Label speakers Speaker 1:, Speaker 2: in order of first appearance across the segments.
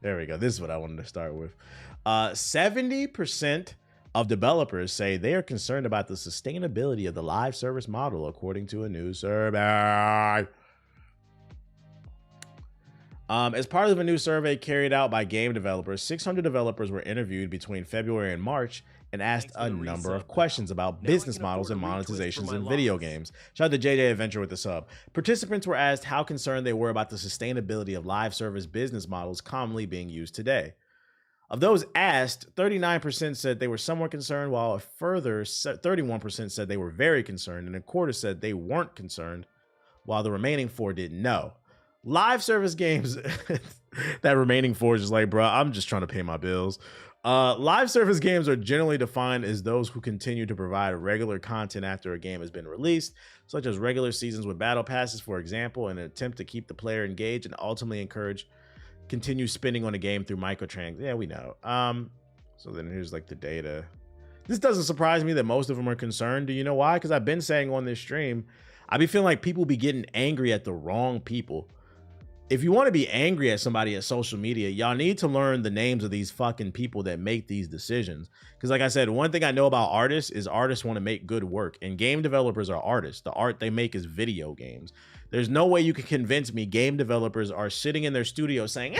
Speaker 1: There we go. This is what I wanted to start with. 70% of developers say they are concerned about the sustainability of the live service model, according to a new survey. As part of a new survey carried out by game developers, 600 developers were interviewed between February and March and asked a number of questions about business models and monetizations in video games. Shout out to JJ Adventure with the sub. Participants were asked how concerned they were about the sustainability of live service business models commonly being used today. Of those asked, 39% said they were somewhat concerned, while a further 31% said they were very concerned, and a quarter said they weren't concerned, while the remaining 4 didn't know. Live service games, that remaining 4 is just like, bro, I'm just trying to pay my bills. Live service games are generally defined as those who continue to provide regular content after a game has been released, such as regular seasons with battle passes, for example, in an attempt to keep the player engaged and ultimately encourage continued spending on a game through microtransactions. Yeah, we know. So then here's like the data. This doesn't surprise me that most of them are concerned. Do you know why? Because I've been saying on this stream, I be feeling like people be getting angry at the wrong people. If you want to be angry at somebody at social media, y'all need to learn the names of these fucking people that make these decisions. Because like I said, one thing I know about artists is artists want to make good work, and game developers are artists. The art they make is video games. There's no way you can convince me game developers are sitting in their studio saying,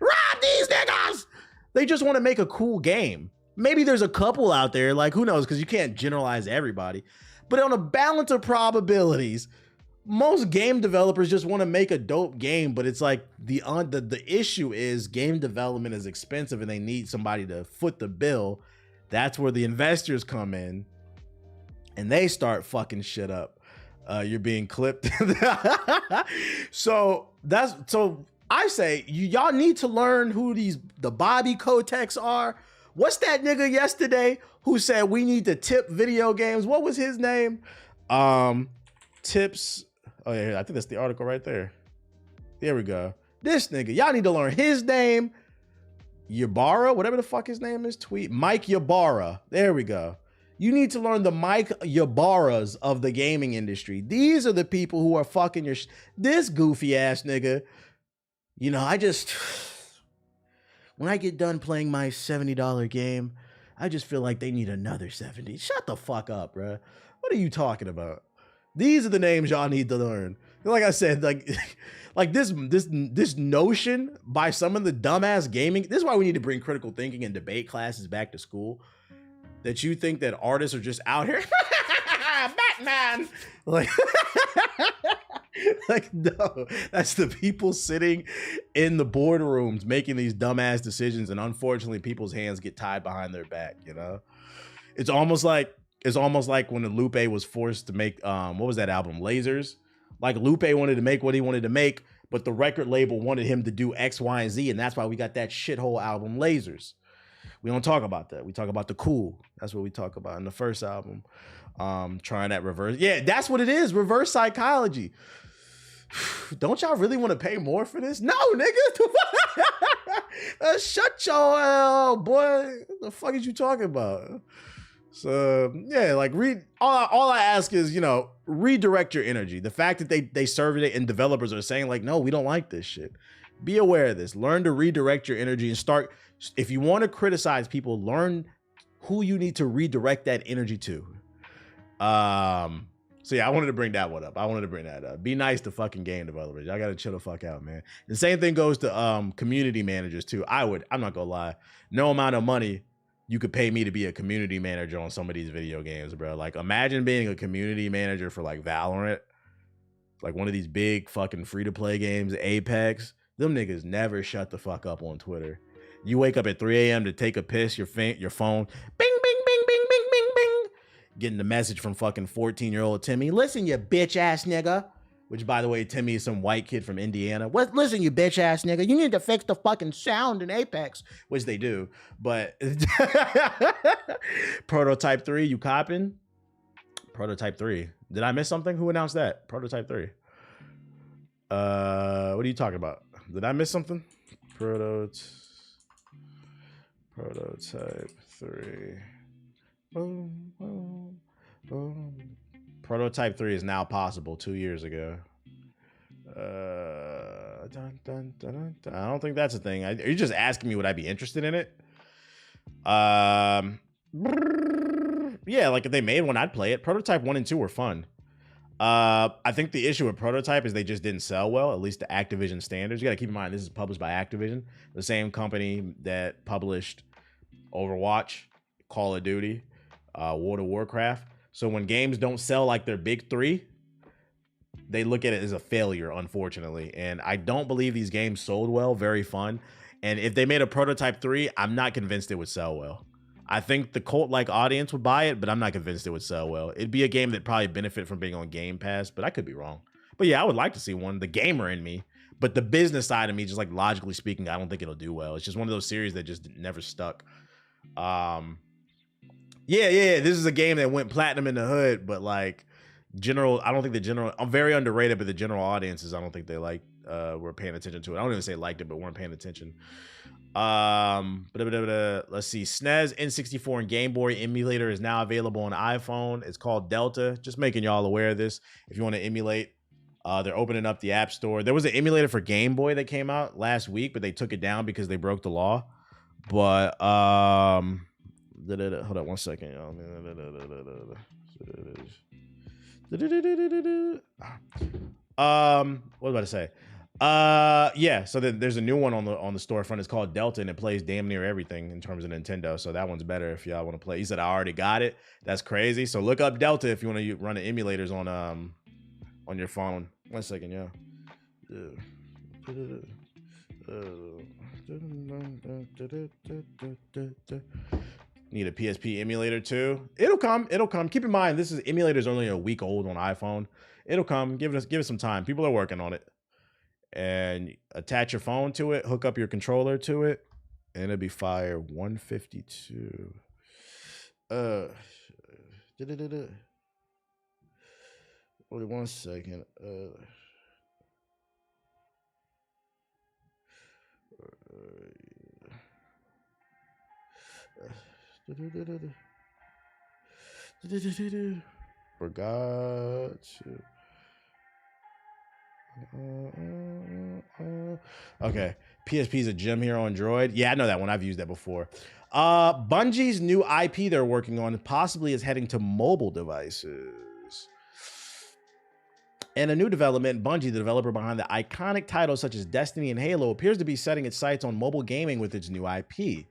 Speaker 1: rob these niggas. They just want to make a cool game. Maybe there's a couple out there, like who knows, because you can't generalize everybody. But on a balance of probabilities, most game developers just want to make a dope game, but it's like the issue is game development is expensive and they need somebody to foot the bill. That's where the investors come in and they start fucking shit up. You're being clipped. So I say y'all need to learn who the Bobby Kotick's are. What's that nigga yesterday who said we need to tip video games? What was his name? Tips. Oh yeah, I think that's the article right there. There we go. This nigga, y'all need to learn his name. Ybarra, whatever the fuck his name is, Mike Ybarra. There we go. You need to learn the Mike Ybarras of the gaming industry. These are the people who are fucking this goofy ass nigga. You know, when I get done playing my $70 game, I just feel like they need another 70. Shut the fuck up, bro. What are you talking about? These are the names y'all need to learn. Like I said, like this notion by some of the dumbass gaming. This is why we need to bring critical thinking and debate classes back to school. That you think that artists are just out here, Batman. Like no, that's the people sitting in the boardrooms making these dumbass decisions, and unfortunately, people's hands get tied behind their back. You know, it's almost like when Lupe was forced to make what was that album, Lasers? Like Lupe wanted to make what he wanted to make, but the record label wanted him to do X, Y, and Z, and that's why we got that shithole album, Lasers. We don't talk about that. We talk about the cool. That's what we talk about in the first album. Trying that reverse. Yeah, that's what it is. Reverse psychology. Don't y'all really want to pay more for this? No, nigga. Shut your boy. What the fuck is you talking about? So yeah, like all I ask is, you know, redirect your energy. The fact that they surveyed it and developers are saying like, no, we don't like this shit. Be aware of this. Learn to redirect your energy and start. If you want to criticize people, learn who you need to redirect that energy to. So yeah, I wanted to bring that one up. I wanted to bring that up. Be nice to fucking game developers. Y'all gotta chill the fuck out, man. The same thing goes to community managers too. I'm not gonna lie. No amount of money you could pay me to be a community manager on some of these video games, bro. Like imagine being a community manager for like Valorant, like one of these big fucking free-to-play games, Apex. Them niggas never shut the fuck up on Twitter. You wake up at 3 a.m. to take a piss, your phone, bing, bing, bing, bing, bing, bing, bing. Getting the message from fucking 14-year-old Timmy. Listen, you bitch ass nigga. Which, by the way, Timmy is some white kid from Indiana. Listen, you bitch ass nigga. You need to fix the fucking sound in Apex. Which they do. But Prototype 3, you copping? Prototype 3. Did I miss something? Who announced that? Prototype 3. What are you talking about? Did I miss something? Prototype 3. Boom, boom, boom. Prototype 3 is now possible 2 years ago. I don't think that's a thing. Are you just asking me would I be interested in it? Yeah, like if they made one, I'd play it. Prototype 1 and 2 were fun. I think the issue with Prototype is they just didn't sell well, at least to Activision standards. You got to keep in mind this is published by Activision, the same company that published Overwatch, Call of Duty, World of Warcraft. So when games don't sell like their big three, they look at it as a failure, unfortunately. And I don't believe these games sold well, very fun. And if they made a Prototype 3, I'm not convinced it would sell well. I think the cult-like audience would buy it, but I'm not convinced it would sell well. It'd be a game that probably benefit from being on Game Pass, but I could be wrong. But yeah, I would like to see one, the gamer in me. But the business side of me, just like logically speaking, I don't think it'll do well. It's just one of those series that just never stuck. Yeah, this is a game that went platinum in the hood, but like general, I don't think the general, I'm very underrated, but the general audiences, I don't think they were paying attention to it. I don't even say liked it, but weren't paying attention. Let's see. SNES, N64, and Game Boy emulator is now available on iPhone. It's called Delta. Just making y'all aware of this. If you want to emulate, they're opening up the App Store. There was an emulator for Game Boy that came out last week, but they took it down because they broke the law. But hold on one second, y'all. What was I about to say? Yeah, so there's a new one on the storefront. It's called Delta, and it plays damn near everything in terms of Nintendo. So that one's better if y'all want to play. He said I already got it. That's crazy. So look up Delta if you want to run the emulators on your phone. 1 second, yeah. Need a PSP emulator too. It'll come. Keep in mind this is emulators only a week old on iPhone. It'll come. Give it some time. People are working on it. And attach your phone to it, hook up your controller to it, and it'll be fire. 152. Wait 1 second. Forgot to. Okay, PSP's a gem here on Droid. Yeah, I know that one. I've used that before. Bungie's new IP they're working on possibly is heading to mobile devices. And a new development, Bungie, the developer behind the iconic titles such as Destiny and Halo, appears to be setting its sights on mobile gaming with its new IP.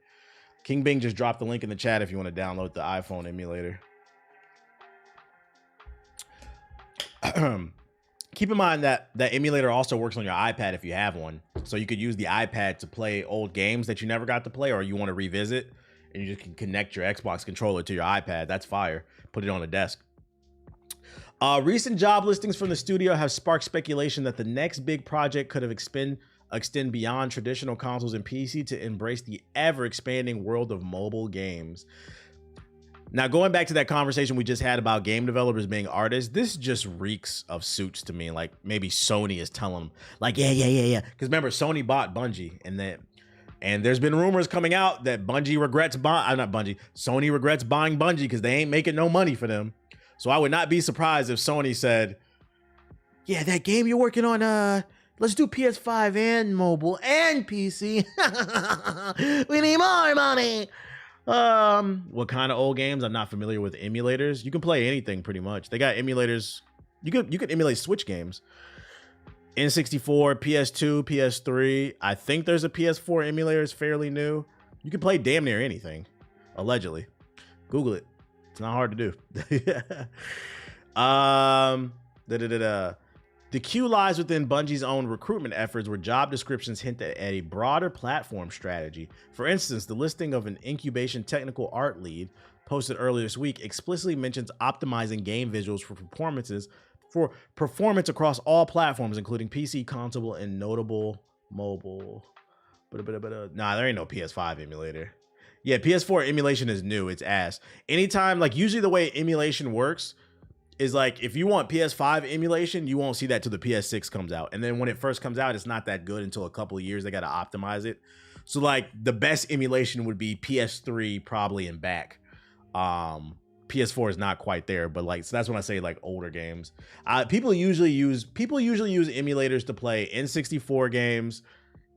Speaker 1: King Bing just dropped the link in the chat if you want to download the iPhone emulator. Keep in mind that that emulator also works on your iPad if you have one. So you could use the iPad to play old games that you never got to play or you want to revisit, and you just can connect your Xbox controller to your iPad. That's fire. Put it on the desk. Recent job listings from the studio have sparked speculation that the next big project could have extend beyond traditional consoles and PC to embrace the ever-expanding world of mobile games. Now, going back to that conversation we just had about game developers being artists, this just reeks of Suits to me. Like maybe Sony is telling them, like, yeah. Because remember, Sony bought Bungie, and there's been rumors coming out that Sony regrets buying Bungie because they ain't making no money for them. So I would not be surprised if Sony said, yeah, that game you're working on, let's do PS5 and mobile and PC. We need more money. What kind of old games? I'm not familiar with emulators. You can play anything pretty much. They got emulators. You could emulate Switch games. N64, PS2, PS3. I think there's a PS4 emulator. It's fairly new. You can play damn near anything, allegedly. Google it. It's not hard to do. The cue lies within Bungie's own recruitment efforts, where job descriptions hint at a broader platform strategy. For instance, the listing of an incubation technical art lead posted earlier this week explicitly mentions optimizing game visuals for performance across all platforms, including PC, console, and notable mobile. Nah, there ain't no PS5 emulator. Yeah, PS4 emulation is new. It's ass. Anytime, like usually the way emulation works is like if you want PS5 emulation, you won't see that till the PS6 comes out. And then when it first comes out, it's not that good until a couple of years. They got to optimize it. So like the best emulation would be PS3 probably and back. PS4 is not quite there, but like, so that's when I say like older games. People usually use emulators to play N64 games,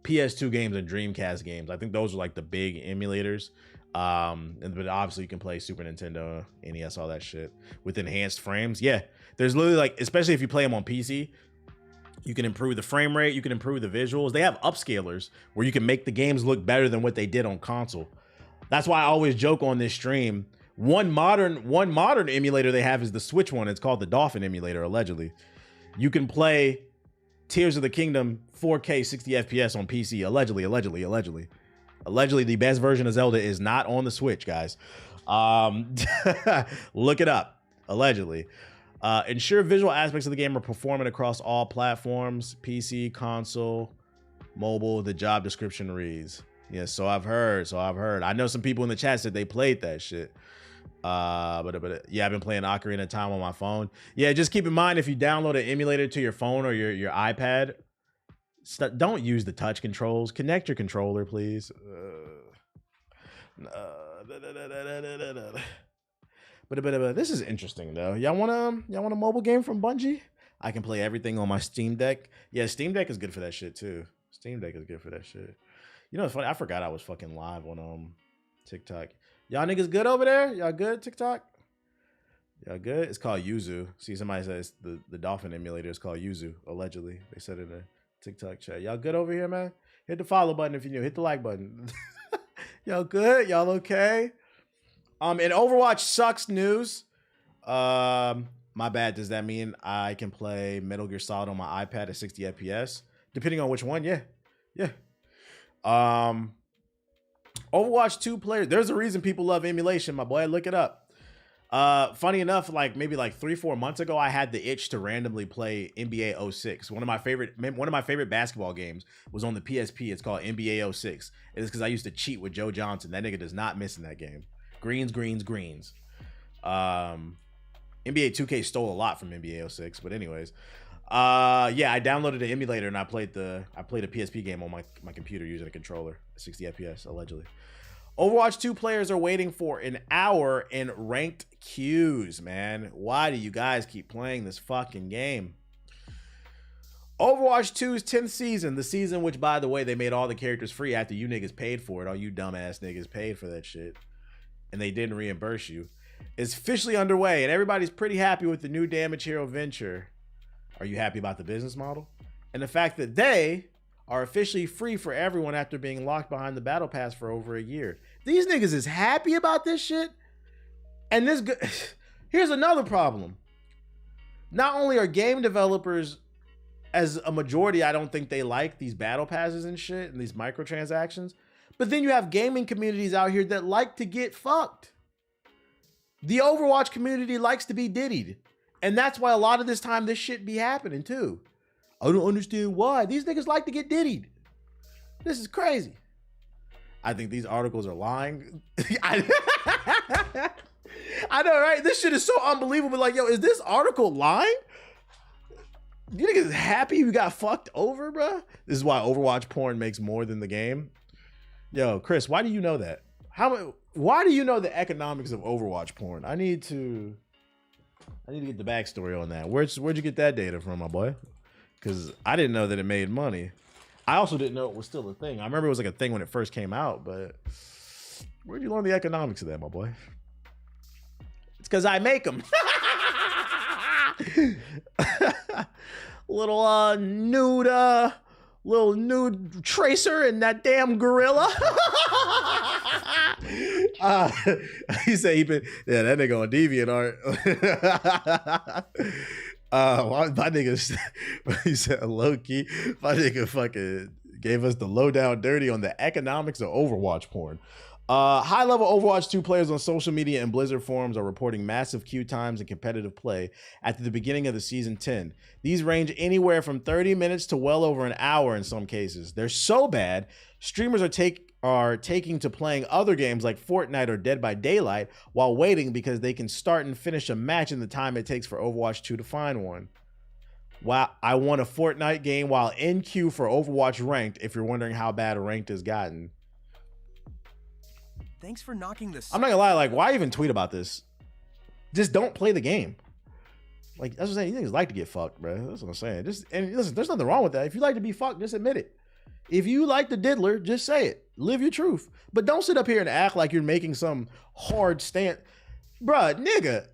Speaker 1: PS2 games, and Dreamcast games. I think those are like the big emulators. But obviously you can play Super Nintendo, NES, all that shit with enhanced frames. Yeah, there's literally like, especially if you play them on PC, you can improve the frame rate, you can improve the visuals. They have upscalers where you can make the games look better than what they did on console. That's why I always joke on this stream. One modern emulator they have is the Switch one. It's called the Dolphin emulator, allegedly. You can play Tears of the Kingdom 4K 60 FPS on PC, allegedly. Allegedly, the best version of Zelda is not on the Switch, guys. Look it up, allegedly. Ensure visual aspects of the game are performing across all platforms, PC, console, mobile, the job description reads. Yeah, so I've heard. I know some people in the chat said they played that shit. But yeah, I've been playing Ocarina of Time on my phone. Yeah, just keep in mind, if you download an emulator to your phone or your iPad, don't use the touch controls. Connect your controller, please. But this is interesting though. Y'all want a mobile game from Bungie? I can play everything on my Steam Deck. Yeah, Steam Deck is good for that shit too. You know, it's funny. I forgot I was fucking live on TikTok. Y'all niggas good over there? Y'all good, TikTok? Y'all good? It's called Yuzu. See, somebody says the Dolphin emulator is called Yuzu, allegedly. They said it in the TikTok chat. Y'all good over here, man? Hit the follow button if you're new. Hit the like button. Y'all good? Y'all okay? In Overwatch sucks news. My bad. Does that mean I can play Metal Gear Solid on my iPad at 60 FPS? Depending on which one, yeah. Overwatch 2 players. There's a reason people love emulation, my boy. Look it up. Funny enough, like maybe like 3-4 months ago, I had the itch to randomly play NBA 06. One of my favorite basketball games was on the PSP. It's called NBA 06. It's because I used to cheat with Joe Johnson. That nigga does not miss in that game. Greens. NBA 2K stole a lot from NBA 06, but anyways. Yeah, I downloaded the emulator and I played a PSP game on my computer using a controller, 60 FPS, allegedly. Overwatch 2 players are waiting for an hour in ranked queues, man. Why do you guys keep playing this fucking game? Overwatch 2's 10th season, the season which, by the way, they made all the characters free after you niggas paid for it. All you dumbass niggas paid for that shit. And they didn't reimburse you. Is officially underway, and everybody's pretty happy with the new Damage Hero venture. Are you happy about the business model? And the fact that they are officially free for everyone after being locked behind the battle pass for over a year. These niggas is happy about this shit. And here's another problem. Not only are game developers, as a majority, I don't think they like these battle passes and shit and these microtransactions, but then you have gaming communities out here that like to get fucked. The Overwatch community likes to be diddied. And that's why a lot of this time this shit be happening too. I don't understand why. These niggas like to get diddied. This is crazy. I think these articles are lying. I know, right? This shit is so unbelievable. Like, yo, is this article lying? You niggas is happy you got fucked over, bro? This is why Overwatch porn makes more than the game. Yo, Chris, why do you know that? Why do you know the economics of Overwatch porn? I need to get the backstory on that. Where'd you get that data from, my boy? Because I didn't know that it made money. I also didn't know it was still a thing. I remember it was like a thing when it first came out, but where'd you learn the economics of that, my boy? It's because I make them. Little nude tracer and that damn gorilla. He said that nigga on DeviantArt. My nigga, he said low key. My nigga fucking gave us the lowdown dirty on the economics of Overwatch porn. High-level Overwatch 2 players on social media and Blizzard forums are reporting massive queue times and competitive play at the beginning of the Season 10. These range anywhere from 30 minutes to well over an hour in some cases. They're so bad, streamers are taking to playing other games like Fortnite or Dead by Daylight while waiting because they can start and finish a match in the time it takes for Overwatch 2 to find one. Wow, I won a Fortnite game while in queue for Overwatch Ranked, if you're wondering how bad Ranked has gotten.
Speaker 2: Thanks for knocking this.
Speaker 1: I'm not gonna lie, like, why even tweet about this? Just don't play the game. Like, that's what I'm saying. You niggas like to get fucked, bro. That's what I'm saying. And listen, there's nothing wrong with that. If you like to be fucked, just admit it. If you like the diddler, just say it. Live your truth. But don't sit up here and act like you're making some hard stand. Bruh, nigga,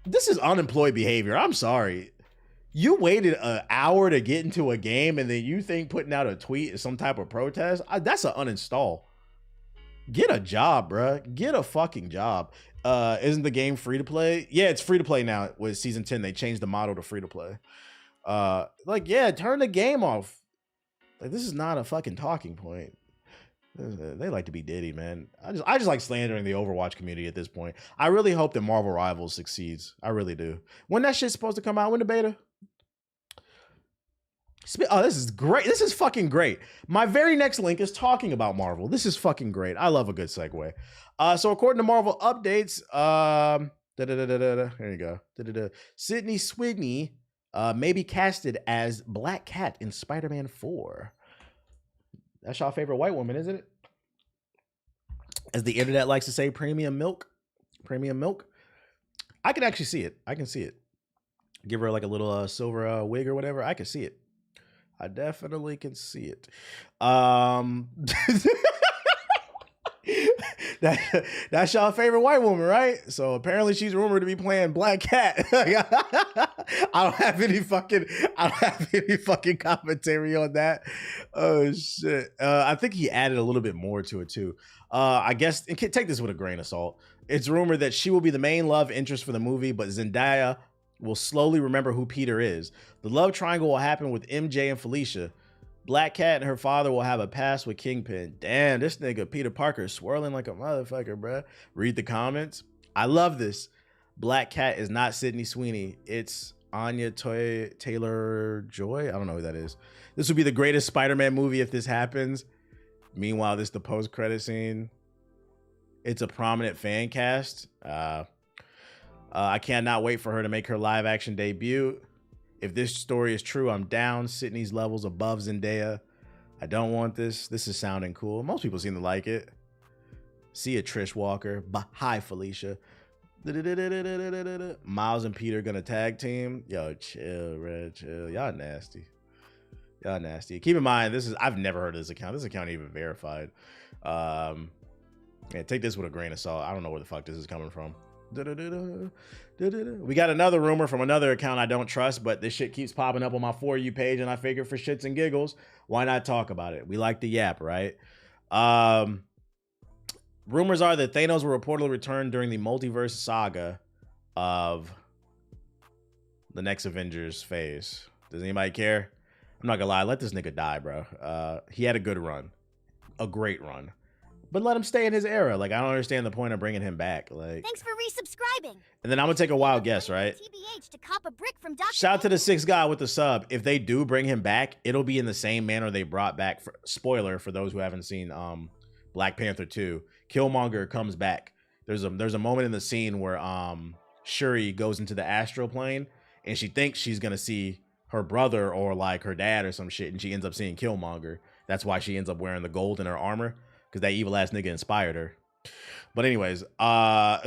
Speaker 1: this is unemployed behavior. I'm sorry. You waited an hour to get into a game and then you think putting out a tweet is some type of protest? That's an uninstall. Get a job, bruh. Get a fucking job. Isn't the game free to play? Yeah, it's free to play now with season 10. They changed the model to free to play. Like, yeah, turn the game off. Like, this is not a fucking talking point. They like to be Diddy, man. I just like slandering the Overwatch community at this point. I really hope that Marvel Rivals succeeds. I really do. When that shit's supposed to come out? When the beta? Oh, this is great. This is fucking great. My very next link is talking about Marvel. This is fucking great. I love a good segue. So according to Marvel updates, there you go. Sydney Sweeney may be casted as Black Cat in Spider-Man 4. That's y'all favorite white woman, isn't it? As the internet likes to say, premium milk. Premium milk. I can actually see it. I can see it. Give her like a little silver wig or whatever. I can see it. I definitely can see it. That's y'all favorite white woman, right? So apparently she's rumored to be playing Black Cat. I don't have any fucking commentary on that. Oh shit. I think he added a little bit more to it too. I guess, and take this with a grain of salt. It's rumored that she will be the main love interest for the movie, but Zendaya will slowly remember who Peter is. The love triangle will happen with MJ and Felicia. Black Cat and her father will have a past with Kingpin. Damn, this nigga Peter Parker is swirling like a motherfucker, bruh. Read the comments. I love this. Black Cat is not Sydney Sweeney. It's Anya Taylor-Joy. I don't know who that is. This would be the greatest Spider-Man movie if this happens. Meanwhile, this is the post-credit scene. It's a prominent fan cast. I cannot wait for her to make her live-action debut. If this story is true, I'm down. Sydney's levels above Zendaya. I don't want this. This is sounding cool. Most people seem to like it. See ya, Trish Walker. Hi, Felicia. Miles and Peter gonna tag team. Yo, chill, Red, chill. Y'all nasty. Y'all nasty. Keep in mind, I've never heard of this account. This account ain't even verified. Yeah, take this with a grain of salt. I don't know where the fuck this is coming from. We got another rumor from another account I don't trust, but this shit keeps popping up on my For You page, and I figured for shits and giggles, why not talk about it? We like the yap, right? Rumors are that Thanos will reportedly return during the multiverse saga of the next Avengers phase. Does anybody care? I'm not gonna lie, let this nigga die, bro. He had a good run, a great run. But let him stay in his era. Like, I don't understand the point of bringing him back. Like,
Speaker 2: thanks for resubscribing.
Speaker 1: And then I'm gonna take a wild guess, right?
Speaker 2: To cop a brick from Dr.
Speaker 1: Shout out to the 6th guy with the sub. If they do bring him back, it'll be in the same manner they brought back. Spoiler for those who haven't seen Black Panther 2. Killmonger comes back. There's a moment in the scene where Shuri goes into the astral plane and she thinks she's gonna see her brother or like her dad or some shit, and she ends up seeing Killmonger. That's why she ends up wearing the gold in her armor, because that evil ass nigga inspired her. But anyways, I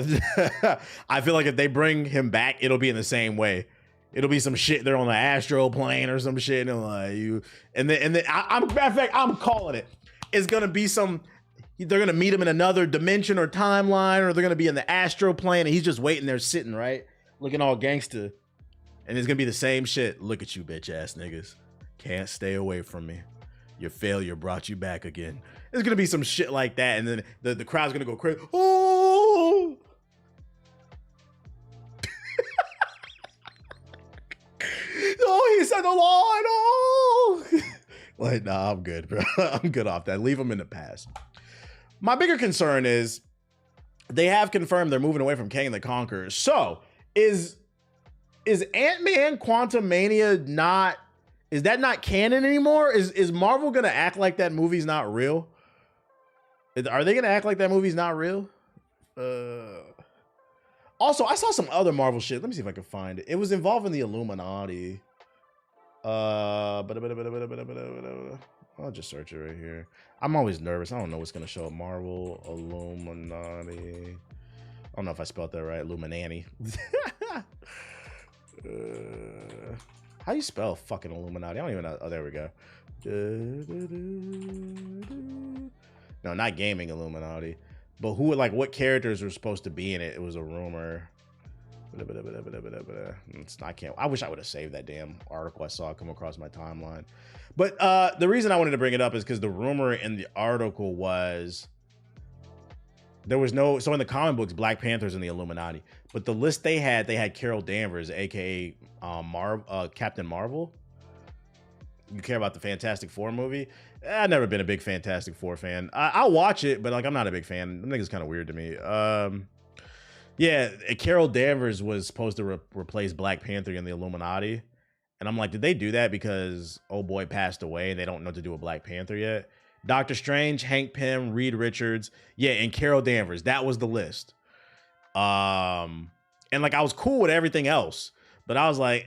Speaker 1: feel like if they bring him back, it'll be in the same way. It'll be some shit. They're on the astral plane or some shit, and like matter of fact, I'm calling it. It's gonna be they're gonna meet him in another dimension or timeline, or they're gonna be in the astral plane, and he's just waiting there sitting, right, looking all gangster, and it's gonna be the same shit. Look at you, bitch ass niggas. Can't stay away from me. Your failure brought you back again. There's gonna be some shit like that, and then the crowd's gonna go crazy. Oh! Oh, he said the line. Oh! Like, nah, I'm good, bro. I'm good off that. Leave him in the past. My bigger concern is they have confirmed they're moving away from Kang the Conqueror. So, is Ant-Man Quantumania not... Is that not canon anymore? Is Marvel gonna act like that movie's not real? Are they gonna act like that movie's not real? Also, I saw some other Marvel shit. Let me see if I can find it. It was involving the Illuminati. I'll just search it right here. I'm always nervous. I don't know what's gonna show up. Marvel Illuminati. I don't know if I spelled that right. Illuminati. How do you spell fucking Illuminati? I don't even know. Oh, there we go. No, not gaming Illuminati. But who, like, what characters were supposed to be in it? It was a rumor. I wish I would have saved that damn article I saw come across my timeline. But the reason I wanted to bring it up is because the rumor in the article was there was no, so in the comic books, Black Panther's in the Illuminati, but the list they had Carol Danvers, aka Captain Marvel. You care about the Fantastic Four movie? I've never been a big Fantastic Four fan. I'll watch it, but like I'm not a big fan. Them niggas kind of weird to me. Yeah, Carol Danvers was supposed to replace Black Panther in the Illuminati, and I'm like, did they do that because old boy passed away and they don't know what to do with Black Panther yet? Doctor Strange, Hank Pym, Reed Richards, yeah, and Carol Danvers. That was the list. And like I was cool with everything else, but I was like,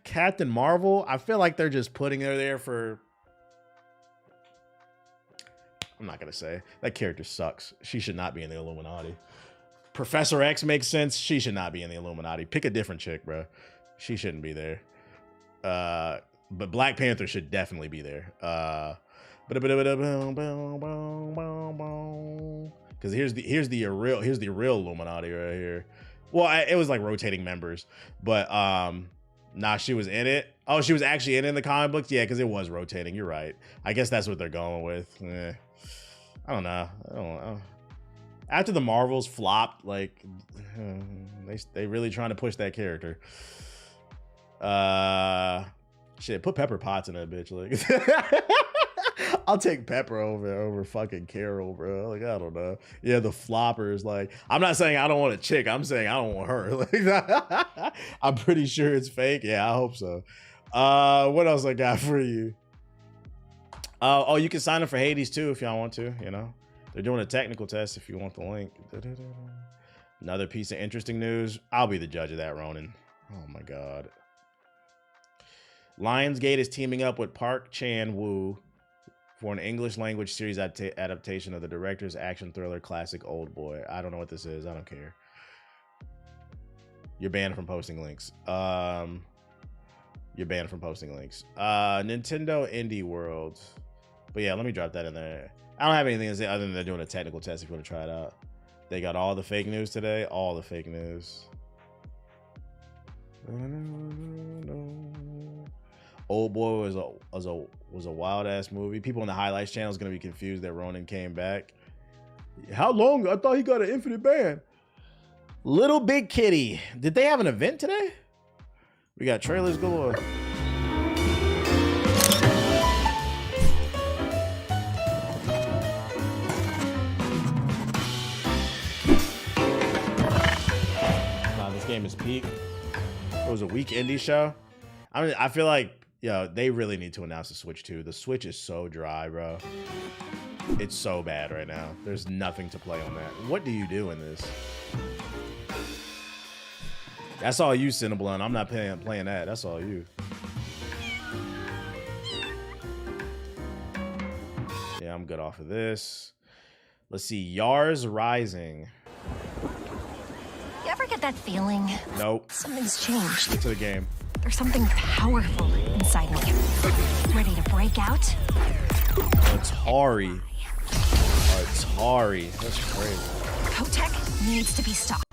Speaker 1: Captain Marvel. I feel like they're just putting her there for. I'm not gonna say that character sucks. She should not be in the Illuminati. Professor X makes sense. She should not be in the Illuminati. Pick a different chick, bro. She shouldn't be there. But Black Panther should definitely be there. Because here's the real Illuminati right here. Well, it was like rotating members, but nah, she was in it. Oh, she was actually in the comic books. Yeah, because it was rotating. You're right. I guess that's what they're going with. I don't know. After the Marvels flopped, like they really trying to push that character. Shit, put Pepper Potts in that bitch. Like. I'll take Pepper over fucking Carol, bro. Like, I don't know. Yeah, the floppers. Like, I'm not saying I don't want a chick. I'm saying I don't want her. Like, I'm pretty sure it's fake. Yeah, I hope so. What else I got for you? Oh, you can sign up for Hades too if y'all want to. You know, they're doing a technical test if you want the link. Another piece of interesting news. I'll be the judge of that, Ronan. Oh my God. Lionsgate is teaming up with Park Chan-wook for an English language series adaptation of the director's action thriller classic Old Boy. I don't know what this is. I don't care. You're banned from posting links. You're banned from posting links. Nintendo Indie World. But yeah, let me drop that in there. I don't have anything to say other than they're doing a technical test if you want to try it out. They got all the fake news today. All the fake news. Old Boy was a wild ass movie. People on the highlights channel is gonna be confused that Ronan came back. How long? I thought he got an infinite ban. Little Big Kitty. Did they have an event today? We got trailers galore. Nah, this game is peak. It was a weak indie show. I mean, I feel like, they really need to announce the Switch too. The Switch is so dry, bro. It's so bad right now. There's nothing to play on that. What do you do in this? That's all you, Cinnabon. I'm not playing that. That's all you. Yeah, I'm good off of this. Let's see. Yars Rising.
Speaker 2: You ever get that feeling?
Speaker 1: Nope.
Speaker 2: Something's changed.
Speaker 1: Get to the game.
Speaker 2: There's something powerful inside me. Ready to break out?
Speaker 1: Atari. Atari. That's crazy.
Speaker 2: Kotek needs to be stopped.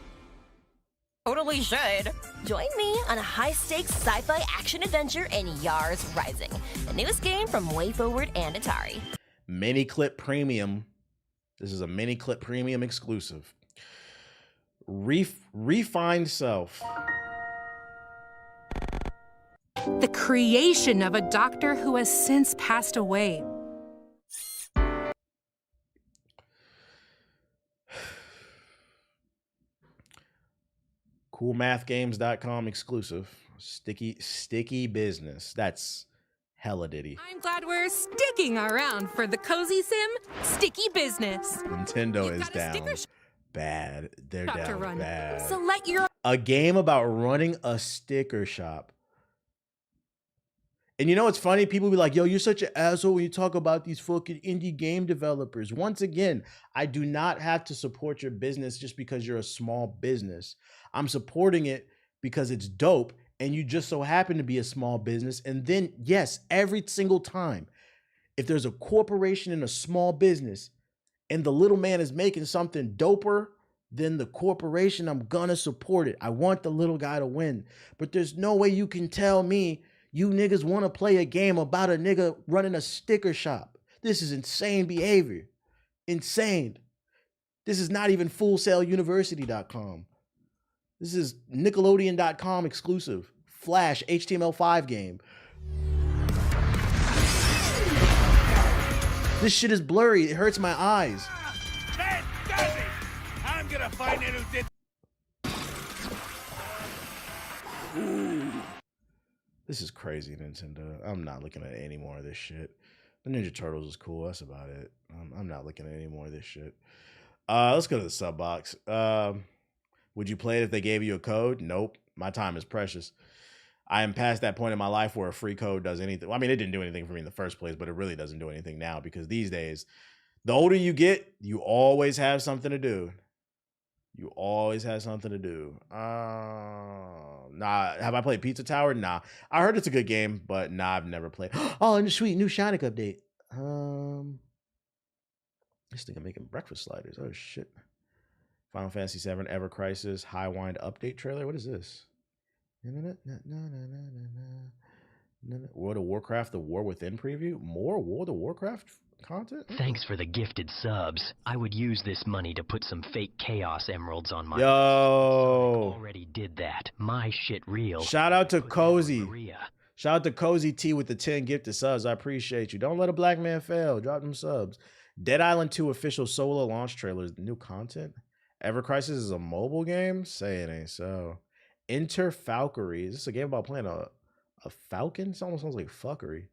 Speaker 3: Totally should. Join me on a high-stakes sci-fi action-adventure in Yars Rising, the newest game from WayForward and Atari.
Speaker 1: Mini Clip Premium. This is a Mini Clip Premium exclusive. Refined Self.
Speaker 4: The creation of a doctor who has since passed away.
Speaker 1: CoolMathGames.com exclusive. Sticky business. That's hella ditty.
Speaker 4: I'm glad we're sticking around for the cozy sim. Sticky business.
Speaker 1: Nintendo is down bad. They're down
Speaker 4: run.
Speaker 1: bad.
Speaker 4: So let your
Speaker 1: A game about running a sticker shop. And you know what's funny? People be like, yo, you're such an asshole when you talk about these fucking indie game developers. Once again, I do not have to support your business just because you're a small business. I'm supporting it because it's dope and you just so happen to be a small business. And then, yes, every single time, if there's a corporation and a small business and the little man is making something doper than the corporation, I'm gonna support it. I want the little guy to win. But there's no way you can tell me you niggas want to play a game about a nigga running a sticker shop. This is insane behavior. Insane. This is not even FullSailUniversity.com. This is Nickelodeon.com exclusive. Flash HTML5 game. This shit is blurry. It hurts my eyes.
Speaker 5: That does it! I'm gonna find out who did.
Speaker 1: This is crazy, Nintendo. I'm not looking at any more of this shit. The Ninja Turtles is cool. That's about it. I'm not looking at any more of this shit. Let's go to the sub box. Would you play it if they gave you a code? Nope. My time is precious. I am past that point in my life where a free code does anything. Well, I mean, it didn't do anything for me in the first place, but it really doesn't do anything now because these days, the older you get, you always have something to do. You always have something to do. Nah. Have I played Pizza Tower? Nah. I heard it's a good game, but nah, I've never played. Oh, and the sweet new Sonic update. This thing I'm making breakfast sliders. Oh shit. Final Fantasy VII Ever Crisis Highwind update trailer. What is this? World of Warcraft: The War Within preview. More World of Warcraft content?
Speaker 6: Thanks for the gifted subs. I would use this money to put some fake chaos emeralds on my.
Speaker 1: Yo.
Speaker 6: Already did that. My shit real.
Speaker 1: Shout out to Cozy. Shout out to Cozy T with the 10 gifted subs. I appreciate you. Don't let a black man fail. Drop them subs. Dead Island 2 official solo launch trailers. New content. Ever Crisis is a mobile game? Say it ain't so. Enter Falconry. Is this a game about playing a falcon? It almost sounds like fuckery.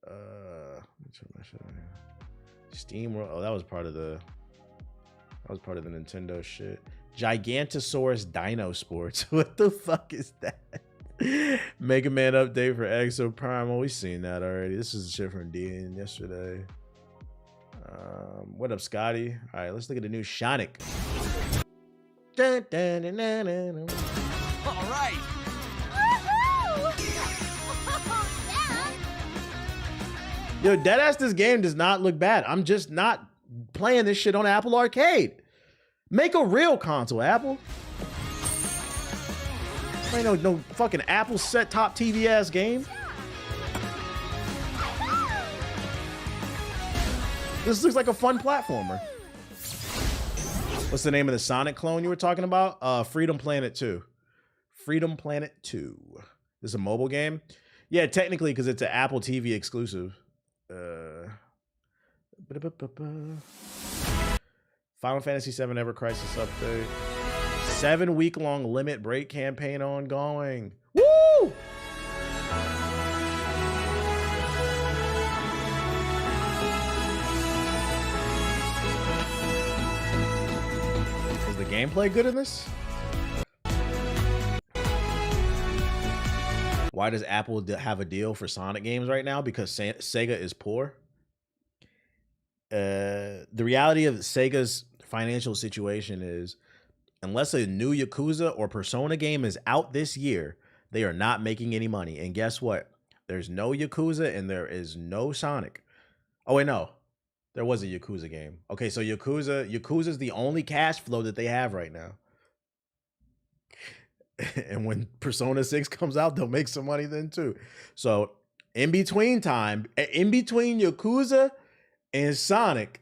Speaker 1: Let me turn my shit on here. Steam World. Oh, that was part of the Nintendo shit. Gigantosaurus Dino Sports. What the fuck is that? Mega Man update for Exo Prime. Oh, we've seen that already. This is shit from DN yesterday. What up, Scotty? All right, let's look at the new Sonic. Dun, dun, dun, dun, dun, dun.
Speaker 5: All right.
Speaker 1: Yo, deadass, this game does not look bad. I'm just not playing this shit on Apple Arcade. Make a real console, Apple. Ain't no fucking Apple set-top TV ass game. This looks like a fun platformer. What's the name of the Sonic clone you were talking about? Freedom Planet 2. Freedom Planet 2. This is a mobile game? Yeah, technically, because it's an Apple TV exclusive. Final Fantasy VII Ever Crisis update. 7-week-long limit break campaign ongoing. Woo! Is the gameplay good in this? Why does Apple have a deal for Sonic games right now? Because Sega is poor. The reality of Sega's financial situation is, unless a new Yakuza or Persona game is out this year, they are not making any money. And guess what? There's no Yakuza and there is no Sonic. Oh, wait, no. There was a Yakuza game. Okay, so Yakuza's the only cash flow that they have right now. And when Persona 6 comes out, they'll make some money then too. So in between Yakuza and Sonic,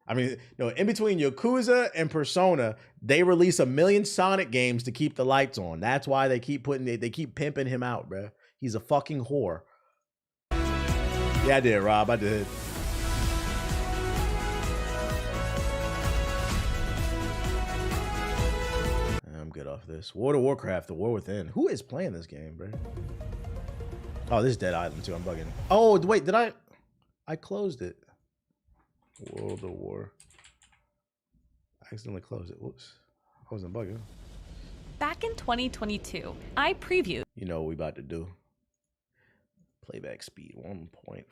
Speaker 1: in between Yakuza and Persona, they release 1 million Sonic games to keep the lights on. That's why they keep pimping him out, bro. He's a fucking whore. Yeah, I did, Rob. I did. I'm good off this. World of Warcraft, The War Within. Who is playing this game, bro? Oh, this is Dead Island too. I'm bugging. Oh, wait, did I closed it. World of War. I accidentally closed it. Whoops. I wasn't bugging.
Speaker 7: Back in 2022, I previewed.
Speaker 1: You know what we about to do. Playback speed 1.5.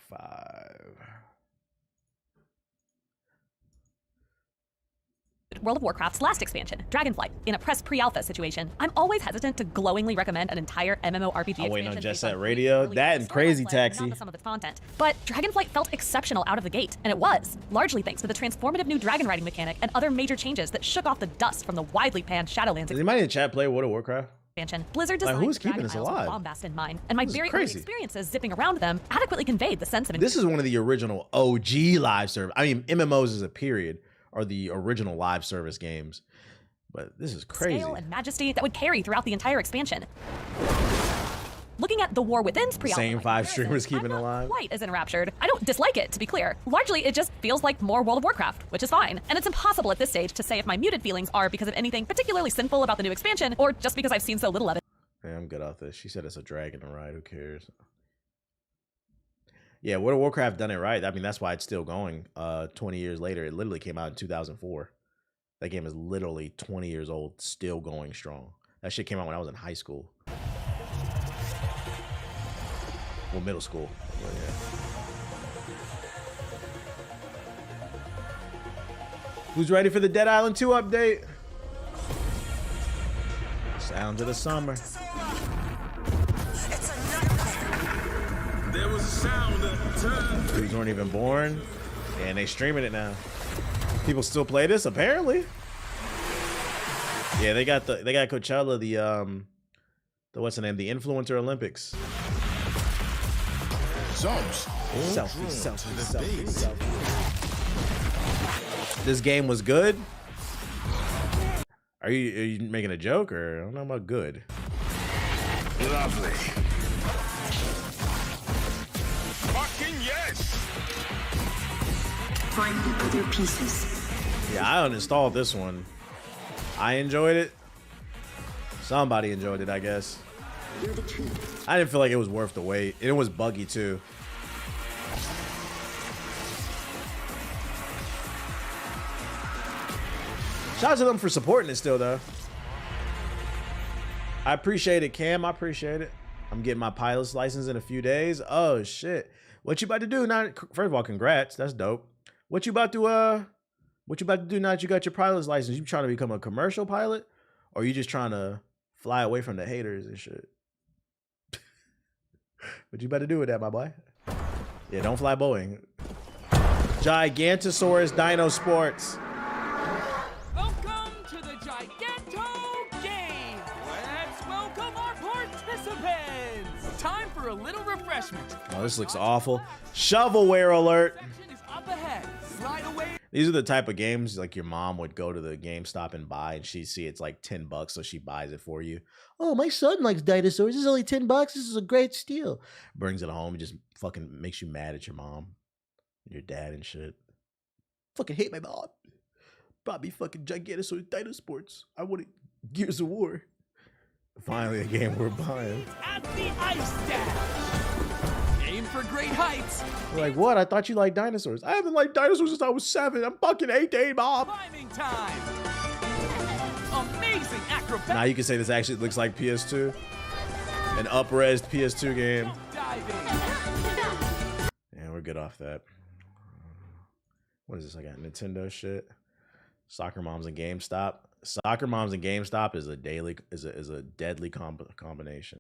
Speaker 7: World of Warcraft's last expansion, Dragonflight. In a press pre-alpha situation, I'm always hesitant to glowingly recommend an entire MMORPG
Speaker 1: I'm waiting on
Speaker 7: expansion
Speaker 1: Jet
Speaker 7: based
Speaker 1: Set
Speaker 7: on
Speaker 1: Radio.
Speaker 7: early
Speaker 1: That and
Speaker 7: storyline
Speaker 1: Crazy
Speaker 7: play,
Speaker 1: Taxi.
Speaker 7: not the sum of its content. But Dragonflight felt exceptional out of the gate, and it was, largely thanks to the transformative new dragon riding mechanic and other major changes that shook off the dust from the widely panned Shadowlands
Speaker 1: Does anybody in chat play World of Warcraft?
Speaker 7: expansion. Blizzard
Speaker 1: Like,
Speaker 7: designed
Speaker 1: who's
Speaker 7: the Dragon
Speaker 1: keeping us
Speaker 7: Isles with
Speaker 1: alive?
Speaker 7: bombast in mind, and my
Speaker 1: This is
Speaker 7: very early
Speaker 1: crazy.
Speaker 7: experiences zipping around them adequately conveyed the sense of
Speaker 1: This is one of the original OG live service. I mean, MMOs as a period are the original live service games. But this is crazy.
Speaker 7: scale and majesty that would carry throughout the entire expansion. Looking at the War Within's pre-alpha
Speaker 1: Same
Speaker 7: by
Speaker 1: 5
Speaker 7: comparison,
Speaker 1: streamers keeping
Speaker 7: I'm not
Speaker 1: alive.
Speaker 7: quite as enraptured. I don't dislike it, to be clear. Largely, it just feels like more World of Warcraft, which is fine. And it's impossible at this stage to say if my muted feelings are because of anything particularly sinful about the new expansion, or just because I've seen so little of it.
Speaker 1: Yeah, I'm good off this. She said it's a dragon to ride. Who cares? Yeah, World of Warcraft done it right. I mean, that's why it's still going. 20 years later, it literally came out in 2004. That game is literally 20 years old, still going strong. That shit came out when I was in high school. Well, middle school. But yeah. Who's ready for the Dead Island 2 update? Sounds of the summer.
Speaker 5: There was a sound that turned.
Speaker 1: Dudes weren't even born. Yeah, and they streaming it now. People still play this, apparently. Yeah, they got Coachella, the what's the name? The Influencer Olympics. Selfie. This game was good. Are you making a joke, or I don't know about good?
Speaker 5: Lovely. Fucking yes!
Speaker 2: Find the other pieces.
Speaker 1: Yeah, I uninstalled this one. I enjoyed it. Somebody enjoyed it, I guess.
Speaker 2: You're the truth.
Speaker 1: I didn't feel like it was worth the wait. It was buggy too. Shout out to them for supporting it still, though. I appreciate it, Cam. I appreciate it. I'm getting my pilot's license in a few days. Oh shit! What you about to do? Not first of all, congrats. That's dope. What you about to do now that you got your pilot's license? You trying to become a commercial pilot, or you just trying to fly away from the haters and shit? What you about to do with that, my boy? Yeah, don't fly Boeing. Gigantosaurus Dino Sports.
Speaker 8: Welcome to the Giganto game. Let's welcome our participants. Time for a little refreshment.
Speaker 1: Oh, this looks awful. Shovelware alert.
Speaker 8: Section is up ahead. Slide away.
Speaker 1: These are the type of games like your mom would go to the GameStop and buy, and she'd see it's like $10, so she buys it for you. Oh, my son likes dinosaurs. This is only $10. This is a great steal. Brings it home and just fucking makes you mad at your mom, your dad, and shit. Fucking hate my mom. Bought me fucking Gigantosaurus Dino Sports. I wanted Gears of War. Finally, a game we're buying.
Speaker 8: At the ice dash. Aim for great heights.
Speaker 1: We're like, what? I thought you liked dinosaurs. I haven't liked dinosaurs since I was 7. I'm fucking 18, Bob.
Speaker 8: Climbing time. Amazing acrobatic.
Speaker 1: Now you can say this actually looks like PS2. An up-res PS2 game.
Speaker 8: Diving.
Speaker 1: Yeah, we're good off that. What is this? I got Nintendo shit. Soccer Moms and GameStop. Soccer Moms and GameStop is a deadly combination.